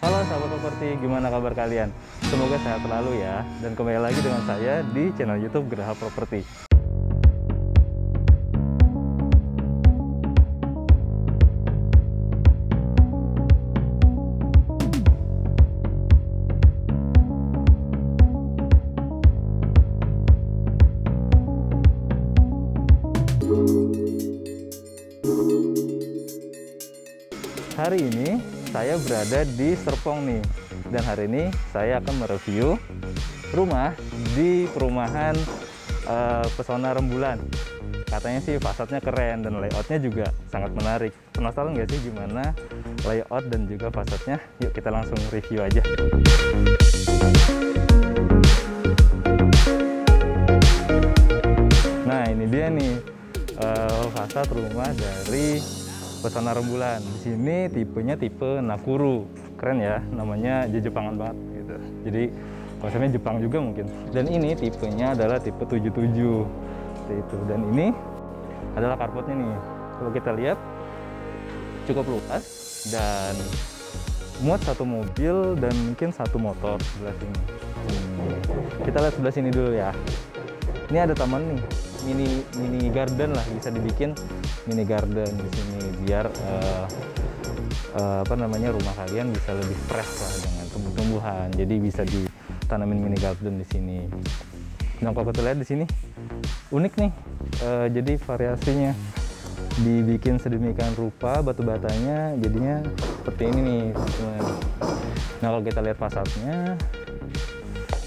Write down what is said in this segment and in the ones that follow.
Halo sahabat properti, gimana kabar kalian? Semoga sehat selalu ya. Dan kembali lagi dengan saya di channel YouTube Geraha Properti. Hari ini saya berada di Serpong nih, dan hari ini saya akan mereview rumah di perumahan Pesona Rembulan. Katanya sih fasadnya keren dan layoutnya juga sangat menarik. Penasaran nggak sih gimana layout dan juga fasadnya? Yuk kita langsung review aja. Nah ini dia nih fasad rumah dari Pesona Rembulan. Di sini tipenya tipe Nakuru, keren ya, namanya Jepangan banget gitu. Jadi konsepnya Jepang juga mungkin. Dan ini tipenya adalah tipe 77 itu. Dan ini adalah carportnya nih. Kalau kita lihat cukup luas dan muat satu mobil dan mungkin satu motor sebelah sini. Kita lihat sebelah sini dulu ya. Ini ada taman nih, mini garden lah, bisa dibikin mini garden di sini biar rumah kalian bisa lebih fresh lah dengan tumbuh-tumbuhan. Jadi bisa ditanamin mini garden di sini. Nah kalau kita lihat di sini unik nih, jadi variasinya dibikin sedemikian rupa, batu batanya jadinya seperti ini nih teman. Nah kalau kita lihat fasadnya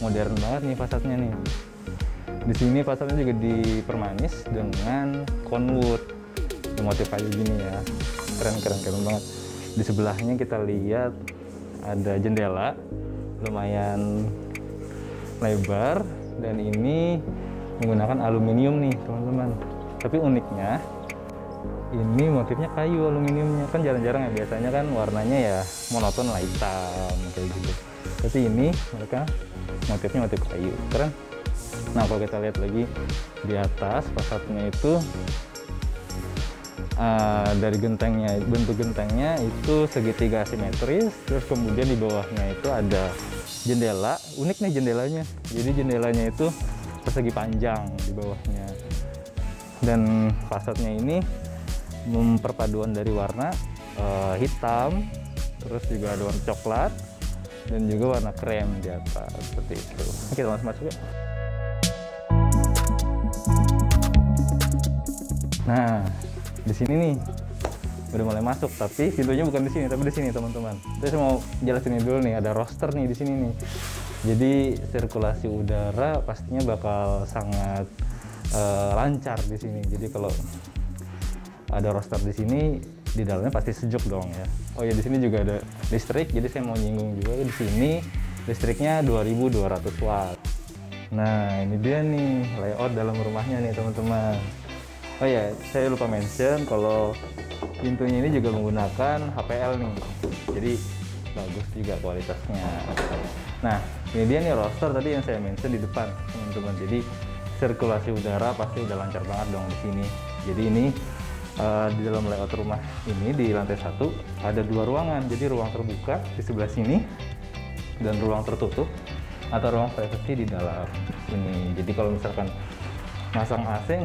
modern banget nih fasadnya nih. Di sini fasadnya juga dipermanis dengan conwood, motif kayu gini ya, keren banget. Di sebelahnya kita lihat ada jendela lumayan lebar dan ini menggunakan aluminium nih teman-teman. Tapi uniknya ini motifnya kayu aluminiumnya, kan jarang-jarang ya, biasanya kan warnanya ya monoton lah hitam kayak gitu. Tapi ini mereka motifnya motif kayu, keren. Nah kalau kita lihat lagi di atas fasadnya itu dari gentengnya, bentuk gentengnya itu segitiga simetris, terus kemudian di bawahnya itu ada jendela. Unik nih jendelanya, jadi jendelanya itu persegi panjang di bawahnya. Dan fasadnya ini memperpaduan dari warna hitam, terus juga ada warna coklat dan juga warna krem di atas seperti itu. Kita langsung masuk ya. Nah, di sini nih udah mulai masuk, tapi pintunya bukan di sini, tapi di sini teman-teman. Terus saya mau jelasin dulu nih, ada roster nih di sini nih. Jadi sirkulasi udara pastinya bakal sangat lancar di sini. Jadi kalau ada roster di sini, di dalamnya pasti sejuk dong ya. Oh ya, di sini juga ada listrik. Jadi saya mau nyinggung juga di sini listriknya 2200 watt. Nah, ini dia nih layout dalam rumahnya nih teman-teman. Oh ya, saya lupa mention kalau pintunya ini juga menggunakan HPL nih, jadi bagus juga kualitasnya. Nah, ini dia nih roster tadi yang saya mention di depan, teman-teman. Jadi sirkulasi udara pasti udah lancar banget dong di sini. Jadi ini di dalam layout rumah ini di lantai 1 ada 2 ruangan. Jadi ruang terbuka di sebelah sini dan ruang tertutup atau ruang privasi di dalam sini. Jadi kalau misalkan masang AC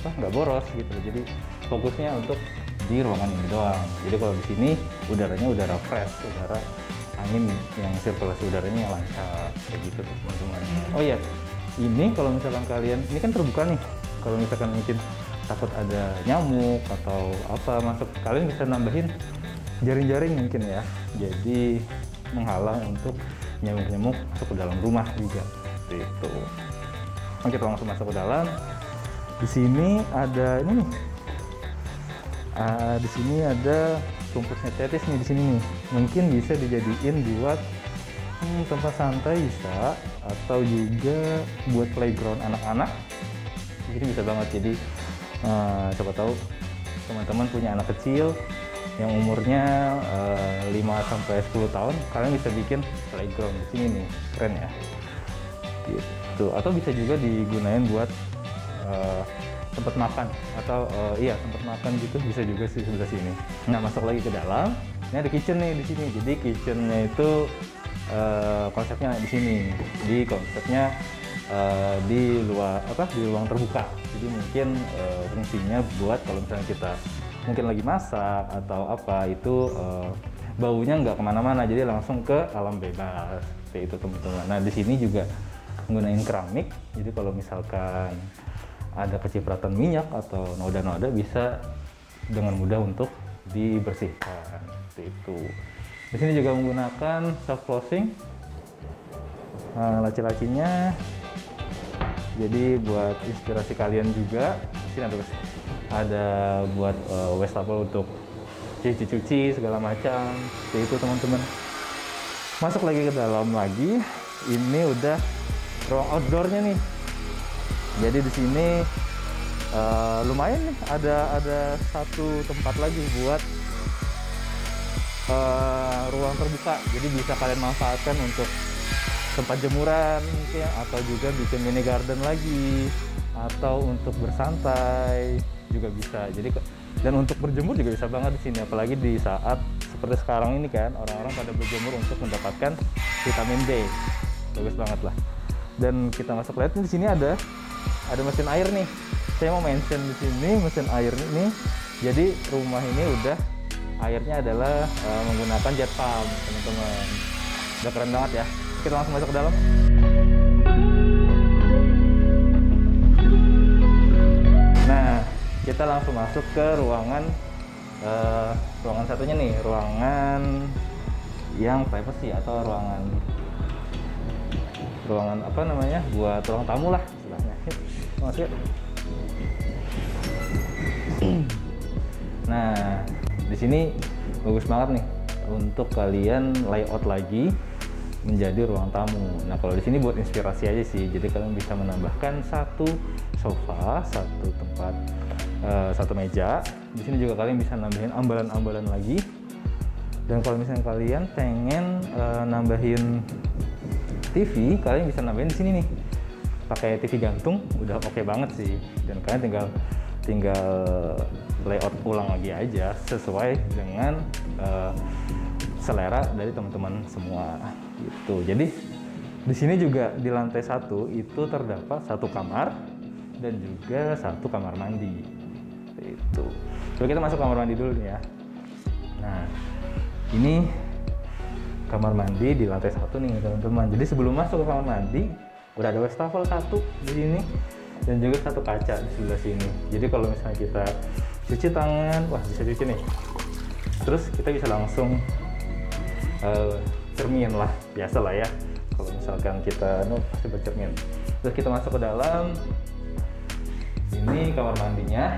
nggak boros gitu, jadi fokusnya untuk di ruangan ini doang. Jadi kalau di sini udaranya udara fresh, udara angin yang sirkulasi udaranya yang lancar kayak gitu teman-teman. Oh iya, ini kalau misalkan kalian ini kan terbuka nih, kalau misalkan mungkin takut ada nyamuk atau apa masuk, kalian bisa nambahin jaring-jaring mungkin ya, jadi menghalang untuk nyamuk-nyamuk masuk ke dalam rumah juga seperti itu. Oke, kita langsung masuk ke dalam. Di sini ada ini nih. Di sini ada rumput sintetis nih di sini nih. Mungkin bisa dijadiin buat tempat santai bisa, atau juga buat playground anak-anak. Jadi bisa banget. Jadi siapa tahu teman-teman punya anak kecil yang umurnya 5 sampai 10 tahun, kalian bisa bikin playground di sini nih. Keren ya. Gitu. Atau bisa juga digunain buat tempat makan atau tempat makan gitu, bisa juga sih sebelah sini. Nah, masuk lagi ke dalam. Ini ada kitchen nih di sini. Jadi kitchennya itu konsepnya di sini. Di konsepnya di luar di ruang terbuka. Jadi mungkin fungsinya buat kalau misalnya kita mungkin lagi masak atau apa itu baunya nggak kemana-mana, jadi langsung ke alam bebas seperti itu teman-teman. Nah di sini juga menggunakan keramik, jadi kalau misalkan ada kecipratan minyak atau noda-noda bisa dengan mudah untuk dibersihkan seperti itu. Di sini juga menggunakan self closing, laci-lacinya. Jadi buat inspirasi kalian juga. Di sini ada buat wastafel untuk cuci-cuci segala macam. Seperti itu teman-teman. Masuk lagi ke dalam lagi. Ini udah ruang outdoornya nih. Jadi di sini lumayan nih. Ada satu tempat lagi buat ruang terbuka. Jadi bisa kalian manfaatkan untuk tempat jemuran mungkin, atau juga bikin mini garden lagi, atau untuk bersantai juga bisa. Jadi dan untuk berjemur juga bisa banget di sini, apalagi di saat seperti sekarang ini kan orang-orang pada berjemur untuk mendapatkan vitamin D. Bagus banget lah. Dan kita masuk lihat di sini ada mesin air nih. Saya mau mention di sini mesin air ini. Jadi rumah ini udah airnya adalah menggunakan jet pump teman-teman. Udah keren banget ya. Kita langsung masuk ke dalam. Nah, kita langsung masuk ke ruangan satunya nih, ruangan yang privacy atau ruangan apa namanya, buat ruang tamu lah istilahnya. Masuk. Nah, di sini bagus banget nih untuk kalian layout lagi menjadi ruang tamu. Nah kalau di sini buat inspirasi aja sih, jadi kalian bisa menambahkan satu sofa, satu tempat, satu meja. Di sini juga kalian bisa nambahin ambalan-ambalan lagi. Dan kalau misalnya kalian pengen nambahin TV, kalian bisa nambahin di sini nih, pakai TV gantung, udah oke banget sih. Dan kalian tinggal layout ulang lagi aja sesuai dengan selera dari teman-teman semua gitu. Jadi di sini juga di lantai 1 itu terdapat satu kamar dan juga satu kamar mandi. Itu. Coba kita masuk kamar mandi dulu nih ya. Nah, ini kamar mandi di lantai 1 nih teman-teman. Jadi sebelum masuk ke kamar mandi udah ada wastafel satu di sini dan juga satu kaca di sebelah sini. Jadi kalau misalnya kita cuci tangan, wah bisa cuci nih. Terus kita bisa langsung cermin lah, biasa lah ya. Kalau misalkan kita pasti bercermin. Terus kita masuk ke dalam. Ini kamar mandinya.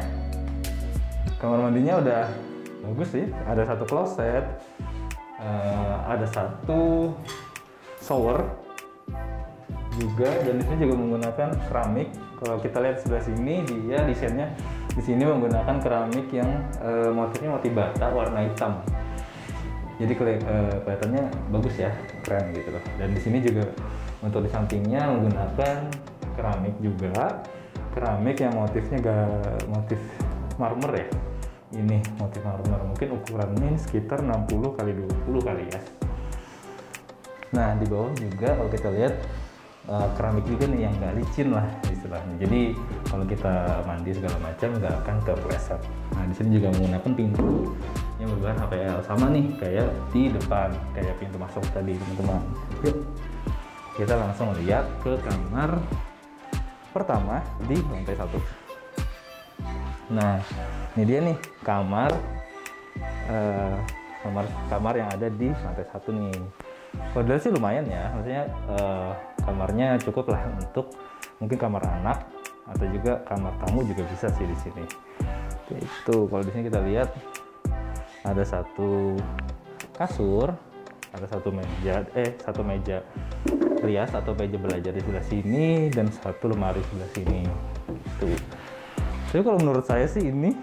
Kamar mandinya udah bagus sih. Ada satu kloset, ada satu shower juga, dan di sini juga menggunakan keramik. Kalau kita lihat sebelah sini, dia desainnya di sini menggunakan keramik yang motifnya motif bata warna hitam. Jadi kelihatannya bagus ya, keren gitu loh. Dan di sini juga untuk di sampingnya menggunakan keramik juga, keramik yang motifnya motif marmer ya. Ini motif marmer, mungkin ukurannya ini sekitar 60 x 20 kali ya. Nah di bawah juga kalau kita lihat keramik juga nih yang nggak licin lah istilahnya. Jadi kalau kita mandi segala macam nggak akan kepleset. Nah di sini juga menggunakan pintu yang berbahan HPL sama nih kayak di depan, kayak pintu masuk tadi teman-teman. Yuk kita langsung lihat ke kamar pertama di lantai 1. Nah ini dia nih kamar yang ada di lantai 1 nih. Padahal sih lumayan ya, maksudnya kamarnya cukup lah untuk mungkin kamar anak atau juga kamar tamu juga bisa sih di sini. Itu kalau di sini kita lihat ada satu kasur, ada satu meja rias atau meja belajar di sebelah sini, dan satu lemari sebelah sini. Tuh. Jadi kalau menurut saya sih ini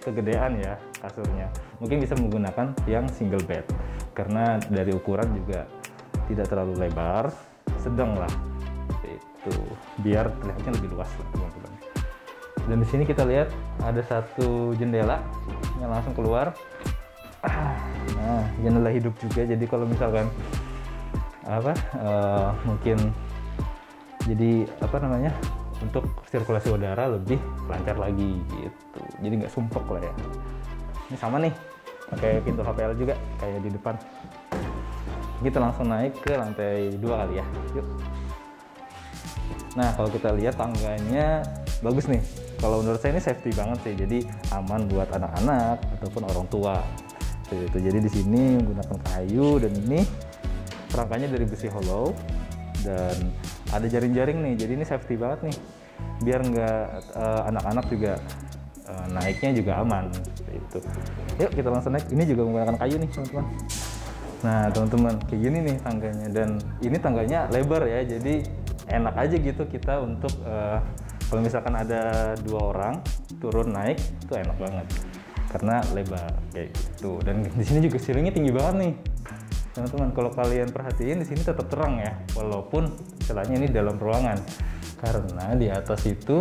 kegedean ya kasurnya. Mungkin bisa menggunakan yang single bed karena dari ukuran juga tidak terlalu lebar, sedang lah. Itu biar terlihatnya lebih luas lah teman-teman. Dan di sini kita lihat ada satu jendela yang langsung keluar. Nah Nah, jendela hidup juga, jadi kalau misalkan mungkin jadi untuk sirkulasi udara lebih lancar lagi gitu, jadi nggak sumpek lah ya. Ini sama nih, pakai pintu HPL juga kayak di depan. Kita langsung naik ke lantai 2 kali ya, yuk. Nah, kalau kita lihat tangganya bagus nih. Kalau menurut saya ini safety banget sih, jadi aman buat anak-anak ataupun orang tua. Itu. Jadi di sini menggunakan kayu, dan ini rangkanya dari besi hollow dan ada jaring-jaring nih. Jadi ini safety banget nih, biar nggak anak-anak juga naiknya juga aman. Itu. Yuk kita langsung naik. Ini juga menggunakan kayu nih teman-teman. Nah teman-teman, kayak gini nih tangganya, dan ini tangganya lebar ya. Jadi enak aja gitu kita untuk kalau misalkan ada 2 orang turun naik itu enak banget karena lebar kayak gitu. Dan di sini juga ceilingnya tinggi banget nih teman-teman. Kalau kalian perhatiin di sini tetap terang ya, walaupun istilahnya ini dalam ruangan, karena di atas itu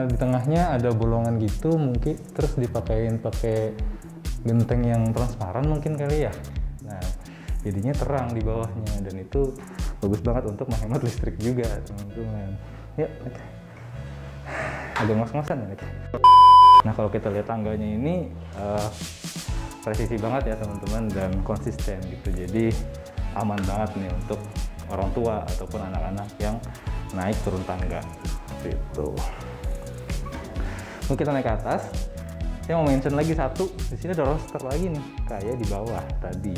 di tengahnya ada bolongan gitu, mungkin terus pakai genteng yang transparan mungkin kali ya. Nah jadinya terang di bawahnya, dan itu bagus banget untuk menghemat listrik juga teman-teman. Yuk, ada ngos-ngosan ya. Nah kalau kita lihat tangganya ini presisi banget ya teman-teman, dan konsisten gitu, jadi aman banget nih untuk orang tua ataupun anak-anak yang naik turun tangga gitu. Lalu kita naik ke atas, saya mau mention lagi satu, di sini ada roster lagi nih kayak di bawah tadi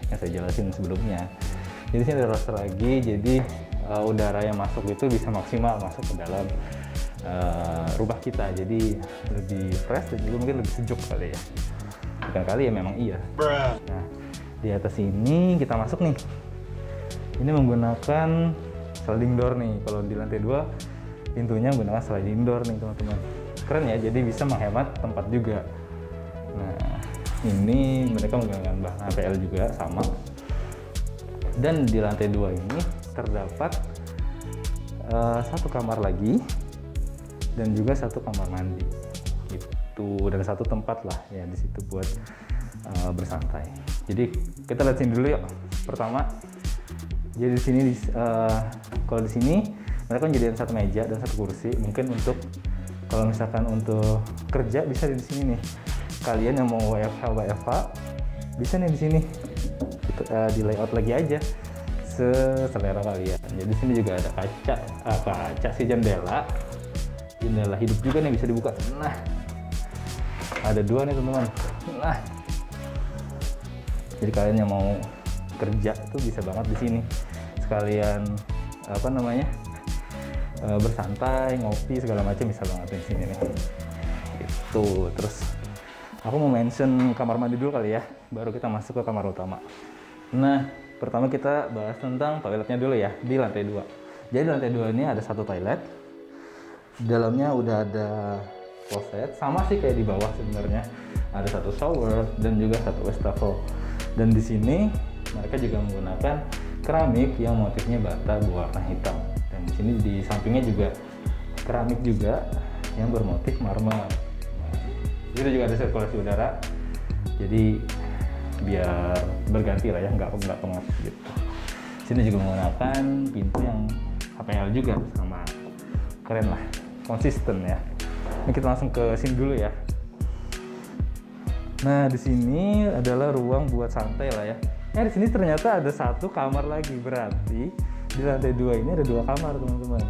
yang saya jelasin sebelumnya. Jadi sini ada roster lagi, jadi udara yang masuk itu bisa maksimal masuk ke dalam rumah kita, jadi lebih fresh dan juga mungkin lebih sejuk kali ya. Bukan kali ya, memang iya. Nah di atas ini kita masuk nih, ini menggunakan sliding door nih. Kalau di lantai 2 pintunya menggunakan sliding door nih teman-teman, keren ya, jadi bisa menghemat tempat juga. Nah ini mereka menggunakan bahan HPL juga sama. Dan di lantai 2 ini terdapat 1 kamar lagi dan juga 1 kamar mandi gitu, dan 1 tempat lah ya di situ buat bersantai. Jadi kita lihat sini dulu yuk. Pertama, jadi di sini kalau di sini mereka menjadikan 1 meja dan 1 kursi, mungkin untuk kalau misalkan untuk kerja bisa di sini nih. Kalian yang mau WFH bisa nih di sini. Di layout lagi aja selera kalian. Jadi sini juga ada kaca sih, jendela hidup juga nih, bisa dibuka. Nah ada 2 nih teman-teman. Nah jadi kalian yang mau kerja tuh bisa banget di sini, sekalian bersantai, ngopi segala macam bisa banget di sini nih. Itu terus aku mau mention kamar mandi dulu kali ya, baru kita masuk ke kamar utama. Nah, pertama kita bahas tentang toiletnya dulu ya, di lantai 2. Jadi di lantai 2 ini ada 1 toilet. Di dalamnya udah ada kloset, sama sih kayak di bawah sebenarnya. Ada 1 shower dan juga 1 wastafel. Dan di sini mereka juga menggunakan keramik yang motifnya bata berwarna hitam. Dan di sini di sampingnya juga keramik juga yang bermotif marmer. Itu juga ada sirkulasi udara. Jadi biar berganti lah ya, nggak pengap gitu. Sini juga menggunakan pintu yang HPL juga, sama keren lah, konsisten ya. Ini kita langsung ke sini dulu ya. Nah di sini adalah ruang buat santai lah ya. Di sini ternyata ada 1 kamar lagi, berarti di lantai 2 ini ada 2 kamar teman-teman.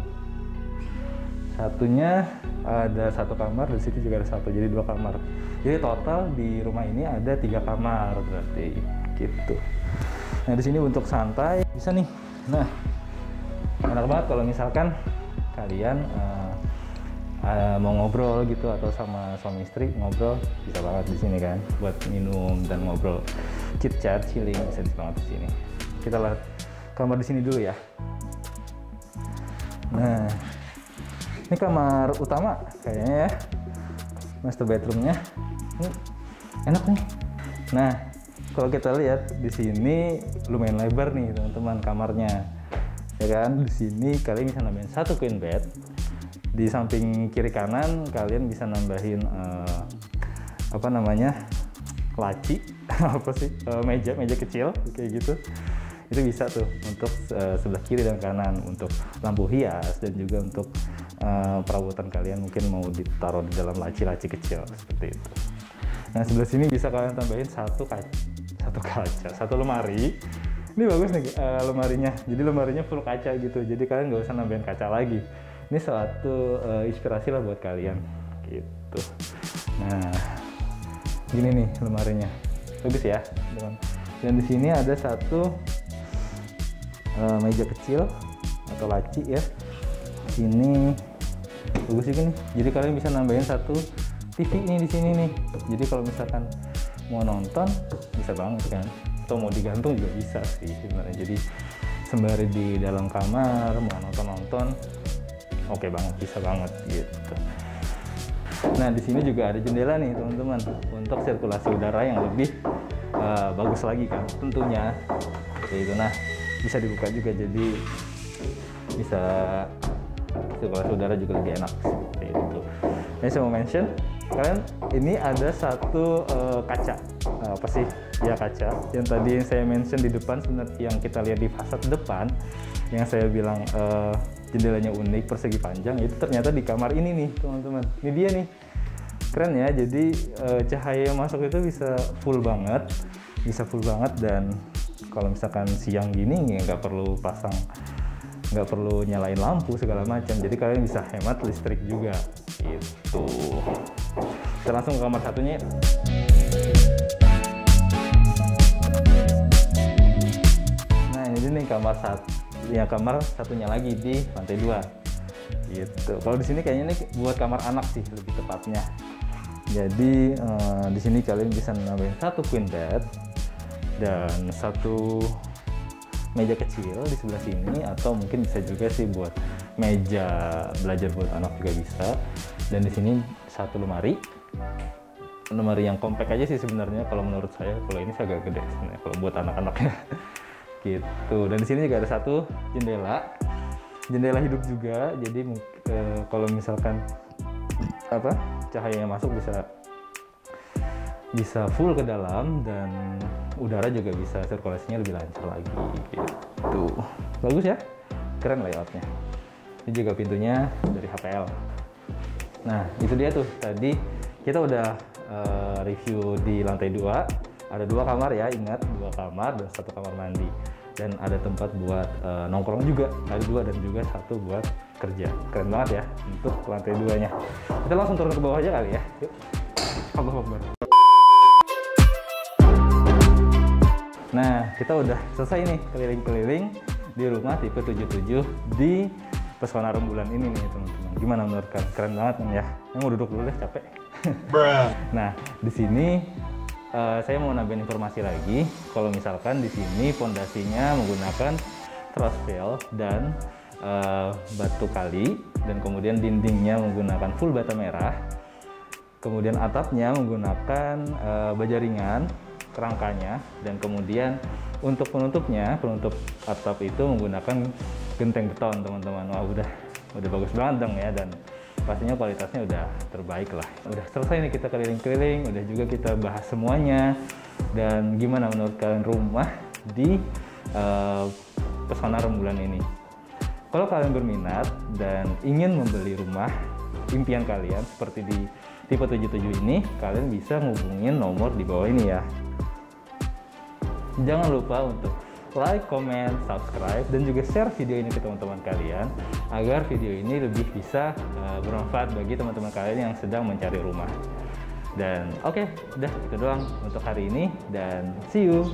Satunya ada 1 kamar, di situ juga ada 1, jadi 2 kamar. Jadi total di rumah ini ada 3 kamar berarti gitu. Nah di sini untuk santai bisa nih. Nah enak banget kalau misalkan kalian mau ngobrol gitu atau sama suami istri ngobrol, bisa banget di sini kan, buat minum dan ngobrol, chit chat, chilling, bisa banget di sini. Kita lihat kamar di sini dulu ya. Nah ini kamar utama kayaknya ya, master bedroomnya. Ini enak nih. Nah kalau kita lihat di sini lumayan lebar nih teman-teman kamarnya, ya kan. Di sini kalian bisa nambahin 1 queen bed. Di samping kiri kanan kalian bisa nambahin laci apa sih, meja kecil kayak gitu. Itu bisa tuh untuk sebelah kiri dan kanan untuk lampu hias, dan juga untuk perabotan kalian mungkin mau ditaruh di dalam laci-laci kecil seperti itu. Nah, sebelah sini bisa kalian tambahin satu kaca, satu lemari. Ini bagus nih lemarinya, jadi lemarinya full kaca gitu, jadi kalian nggak usah nambahin kaca lagi. Ini suatu inspirasi lah buat kalian gitu. Nah, gini nih lemarinya, bagus ya teman. Dan di sini ada satu meja kecil atau laci ya. Ini bagus juga nih. Jadi kalian bisa nambahin satu TV nih di sini nih. Jadi kalau misalkan mau nonton bisa banget kan. Atau mau digantung juga bisa sih sebenarnya. Jadi sembari di dalam kamar mau nonton oke banget, bisa banget gitu. Nah, di sini juga ada jendela nih teman-teman untuk sirkulasi udara yang lebih bagus lagi kan tentunya. Itu nah bisa dibuka juga, jadi bisa sirkulasi udara juga lebih enak seperti itu. Ini saya mau mention kalian, ini ada satu kaca, apa sih ya, kaca yang tadi saya mention di depan, sebenarnya yang kita lihat di fasad depan yang saya bilang jendelanya unik persegi panjang, itu ternyata di kamar ini nih teman-teman. Ini dia nih, keren ya. Jadi cahaya yang masuk itu bisa full banget, dan kalau misalkan siang gini nggak perlu nyalain lampu segala macam, jadi kalian bisa hemat listrik juga gitu. Kita langsung ke kamar satunya. Nah, ini nih kamar satunya lagi di lantai 2 gitu. Kalau di sini kayaknya nih buat kamar anak sih lebih tepatnya. Jadi di sini kalian bisa nambahin satu queen bed dan satu meja kecil di sebelah sini, atau mungkin bisa juga sih buat meja belajar buat anak juga bisa. Dan di sini satu lemari yang compact aja sih sebenarnya kalau menurut saya. Kalau ini sih agak gede sebenarnya kalau buat anak-anaknya gitu. Dan di sini juga ada satu jendela hidup juga, jadi kalau misalkan cahayanya masuk bisa full ke dalam, dan udara juga bisa sirkulasinya lebih lancar lagi gitu. Bagus ya, keren layoutnya. Ini juga pintunya dari HPL. Nah, itu dia tuh, tadi kita udah review di lantai 2. Ada 2 kamar ya, ingat 2 kamar dan 1 kamar mandi, dan ada tempat buat nongkrong juga, ada 2, dan juga 1 buat kerja. Keren banget ya untuk lantai 2-nya. Kita langsung turun ke bawah aja kali ya. Yuk. Allahu Akbar. Nah, kita udah selesai nih keliling-keliling di rumah tipe 77 di Pesona Rembulan ini nih teman-teman. Gimana menurut kalian? Keren banget kan ya? Yang mau duduk dulu deh, capek. Nah, di sini saya mau nambahin informasi lagi. Kalau misalkan di sini pondasinya menggunakan truss rail dan batu kali, dan kemudian dindingnya menggunakan full bata merah. Kemudian atapnya menggunakan baja ringan, kerangkanya, dan kemudian untuk penutup atap itu menggunakan genteng beton teman-teman. Wah, udah bagus banget dong ya, dan pastinya kualitasnya udah terbaik lah. Udah selesai nih kita keliling-keliling, udah juga kita bahas semuanya. Dan gimana menurut kalian rumah di Pesona Rembulan ini? Kalau kalian berminat dan ingin membeli rumah impian kalian seperti di tipe 77 ini, kalian bisa hubungin nomor di bawah ini ya. Jangan lupa untuk like, comment, subscribe, dan juga share video ini ke teman-teman kalian agar video ini lebih bisa bermanfaat bagi teman-teman kalian yang sedang mencari rumah. Dan oke, udah itu doang untuk hari ini, dan see you.